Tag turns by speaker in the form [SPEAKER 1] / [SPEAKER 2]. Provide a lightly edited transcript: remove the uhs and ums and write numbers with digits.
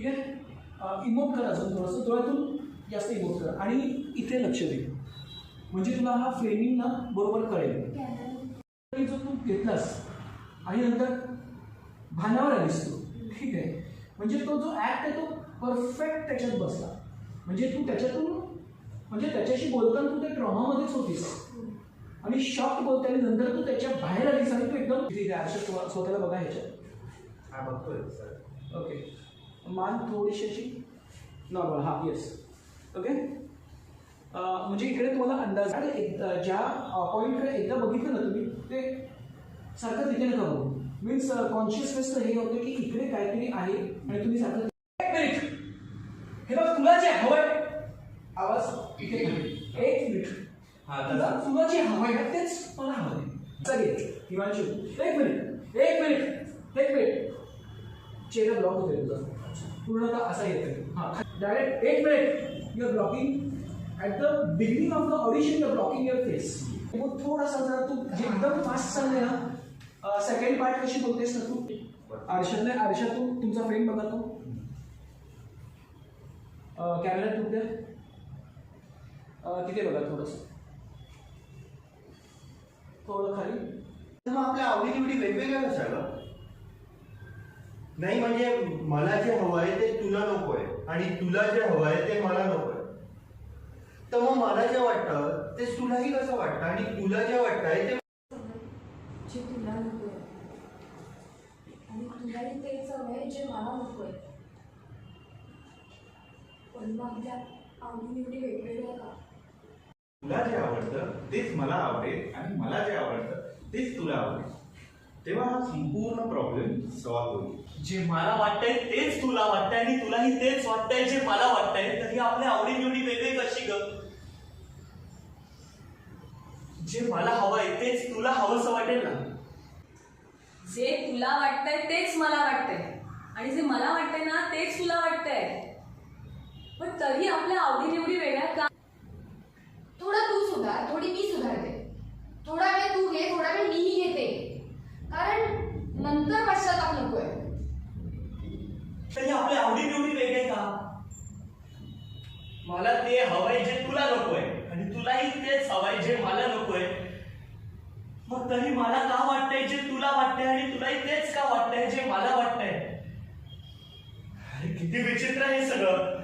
[SPEAKER 1] ठीक आहे. इमोट कर अजून थोडंसं, डोळ्यातून जास्त इमोट कर आणि इथे लक्ष दे, म्हणजे तुला हा फ्रेमिंग ना बरोबर कळेल. जो तू घेतलास आणि नंतर भानावर आलीस तू, ठीक आहे, म्हणजे तो जो ॲक्ट आहे तो परफेक्ट त्याच्यात बसला. म्हणजे तू त्याच्यातून, म्हणजे त्याच्याशी बोलताना तू त्या ट्रॉमामध्येच होतीस आणि शॉक बोलते आणि नंतर तू त्याच्या बाहेर आलीस आणि तू एकदम ठीक आहे अशा स्वतःला बघा ह्याच्यात.
[SPEAKER 2] हा बघतोय सर.
[SPEAKER 1] ओके, मान थोडीशी अशी नॉर्मल. हां येस. ओके. म्हणजे इकडे तुम्हाला अंदाज ज्या पॉईंटकडे एकदा बघितलं ना तुम्ही ते सारखं तिथे नका बघू. मीन्स कॉन्शियसनेस हे होतं की इकडे काहीतरी आहे आणि तुम्ही सारखं एक मिनिट हे बघ तुला जे हवंय आवाज इथे एक मिनिट तुला जे हवंय ना तेच मला हवं आहे. हिमांशू एक मिनिट चेहरा ब्लॉक होतोय तुझा पूर्णतः असा येतोय. हां डायरेक्ट एक minute you are blocking at the beginning of the audition you are blocking your face. मग थोडासा जरा तू जे एकदम फास्ट चाललंय ना सेकंड पार्ट कशी बोलतेस ना तू आरशातून तुमचा फ्रेम बघा तो कॅमेरा तू द्या तिथे बघा थोडं खाली.
[SPEAKER 2] मग आपल्या आवडीनिवडी वेगवेगळ्या कशाला? नाही म्हणजे मला जे हवं आहे ते तुला नको आहे आणि तुला जे हवं आहे ते मला नको आहे. तर मग मला जे वाटतं ते तुलाही कसं वाटतं आणि तुला जे वाटतंय ते
[SPEAKER 3] जे तुला नको आहे आणि तुलाही तेच हवं आहे जे मला नको आहे. पण मग आपल्या आवडीनिवडी वेगवेगळ्या का?
[SPEAKER 4] तुला जे आवडतं तेच मला आवडेल आणि मला जे आवडतं तेच तुला आवडेल, तेव्हा हा संपूर्ण प्रॉब्लेम सॉल्व्ह होईल.
[SPEAKER 5] जे मला वाटतंय तेच तुला वाटतंय आणि तुलाही तेच वाटतंय जे मला वाटतंय, तरी आपल्या आवडीनिवडी वेगळी कशी ग? जे मला हवंय तेच तुला हवंसं वाटेल ना?
[SPEAKER 6] जे तुला वाटतंय तेच मला वाटतंय आणि जे मला वाटतंय ना तेच तुला वाटतंय, पण तरी आपल्या आवडीनिवडी वेगळ्या का?
[SPEAKER 3] थोडा तू सुधार, थोडी मी सुधारते. थोडा वेळ तू घे, थोडा वेळ मीही घेते, कारण नंतर पश्चाताप नकोय.
[SPEAKER 5] तरी आपल्या आवडीनिवडी वेगळे का? मला ते हवंय जे तुला नकोय आणि तुलाही तेच हवंय जे मला नकोय, मग तरी मला का वाटतंय जे तुला वाटतंय आणि तुलाही तेच का वाटतंय जे मला वाटतंय? अरे किती विचित्र आहे सगळं.